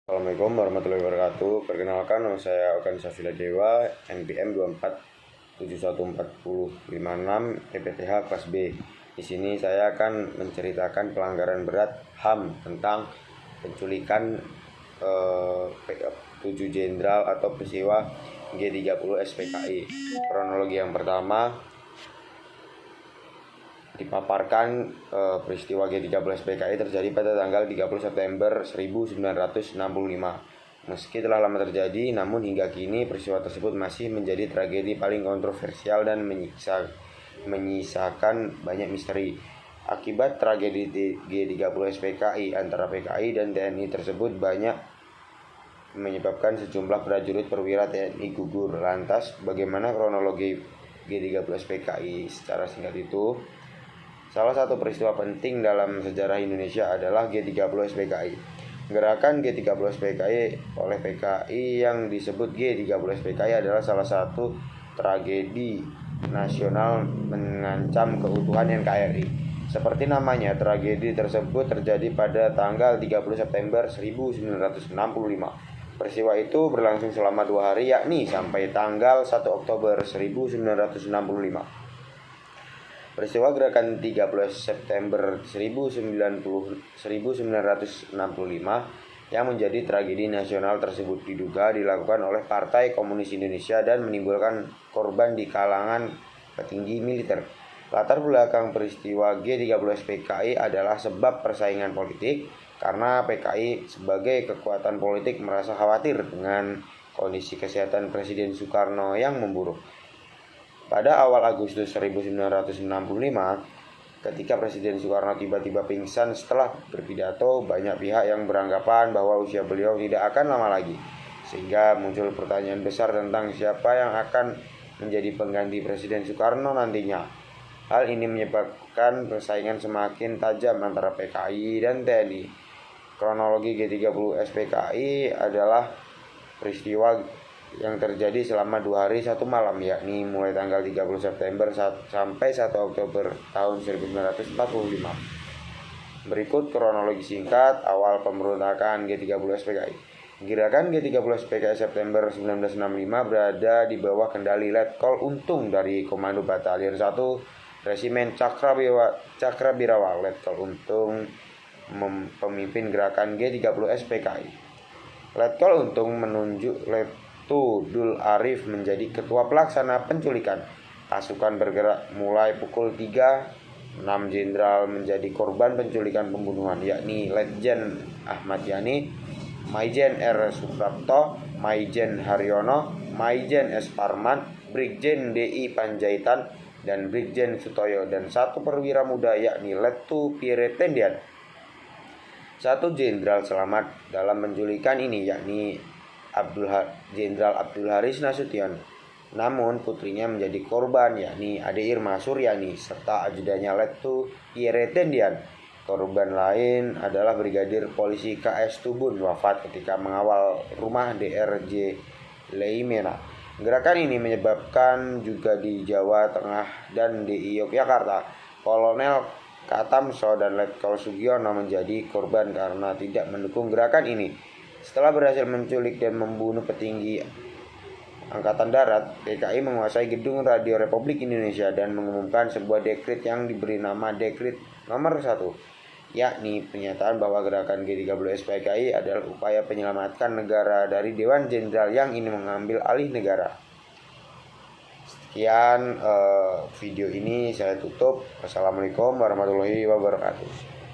Assalamualaikum warahmatullahi wabarakatuh. Perkenalkan, nama saya Okan Safila Dewa, NPM 24714056 TPTH kelas B. Di sini saya akan menceritakan pelanggaran berat HAM tentang penculikan 7 jenderal atau peristiwa G30 SPKI. Kronologi yang pertama, dipaparkan peristiwa G30 SPKI terjadi pada tanggal 30 September 1965. Meski telah lama terjadi, namun hingga kini peristiwa tersebut masih menjadi tragedi paling kontroversial dan menyisakan banyak misteri. Akibat tragedi G30 SPKI antara PKI dan TNI tersebut banyak menyebabkan sejumlah prajurit perwira TNI gugur. Lantas, bagaimana kronologi G30 SPKI secara singkat itu? Salah satu peristiwa penting dalam sejarah Indonesia adalah G30 SPKI. Gerakan G30 SPKI oleh PKI yang disebut G30 SPKI adalah salah satu tragedi nasional mengancam keutuhan NKRI. Seperti namanya, tragedi tersebut terjadi pada tanggal 30 September 1965. Peristiwa itu berlangsung selama 2 hari, yakni sampai tanggal 1 Oktober 1965. Peristiwa gerakan 30 September 1965 yang menjadi tragedi nasional tersebut diduga dilakukan oleh Partai Komunis Indonesia dan menimbulkan korban di kalangan petinggi militer. Latar belakang peristiwa G30 SPKI adalah sebab persaingan politik, karena PKI sebagai kekuatan politik merasa khawatir dengan kondisi kesehatan Presiden Soekarno yang memburuk. Pada awal Agustus 1965, ketika Presiden Soekarno tiba-tiba pingsan setelah berpidato, banyak pihak yang beranggapan bahwa usia beliau tidak akan lama lagi, sehingga muncul pertanyaan besar tentang siapa yang akan menjadi pengganti Presiden Soekarno nantinya. Hal ini menyebabkan persaingan semakin tajam antara PKI dan TNI. Kronologi G30 SPKI adalah peristiwa yang terjadi selama 2 hari 1 malam, yakni mulai tanggal 30 September sampai 1 Oktober tahun 1945. Berikut kronologi singkat awal pemberontakan G30 SPKI. Gerakan G30 SPKI September 1965 berada di bawah kendali Letkol Untung dari Komando Batalion 1 Resimen Cakrabirawa. Letkol Untung pemimpin gerakan G30 SPKI. Letkol Untung menunjuk Dul Arif menjadi ketua pelaksana penculikan. Pasukan bergerak mulai pukul 3. 6 jenderal menjadi korban penculikan pembunuhan, yakni Letjen Ahmad Yani, Maijen R. Suprapto, Maijen Haryono, Maijen S. Parman, Brigjen DI Panjaitan, dan Brigjen Sutoyo, dan 1 perwira muda yakni Letu Pierre Tendian. 1 jenderal selamat dalam penculikan ini, yakni Jenderal Abdul Haris Nasution. Namun putrinya menjadi korban, yakni Ade Irma Suryani, serta ajudannya Letu Pierre Tendian. Korban lain adalah Brigadir Polisi KS Tubun, wafat ketika mengawal rumah DRJ Leimena. Gerakan ini menyebabkan juga di Jawa Tengah dan di Yogyakarta, Kolonel Katamso dan Letkol Sugiono menjadi korban karena tidak mendukung gerakan ini. Setelah berhasil menculik dan membunuh petinggi Angkatan Darat, PKI menguasai gedung Radio Republik Indonesia dan mengumumkan sebuah dekret yang diberi nama Dekret Nomor 1, yakni pernyataan bahwa gerakan G30 SPKI adalah upaya menyelamatkan negara dari Dewan Jenderal yang ingin mengambil alih negara. Sekian video ini saya tutup. Wassalamualaikum warahmatullahi wabarakatuh.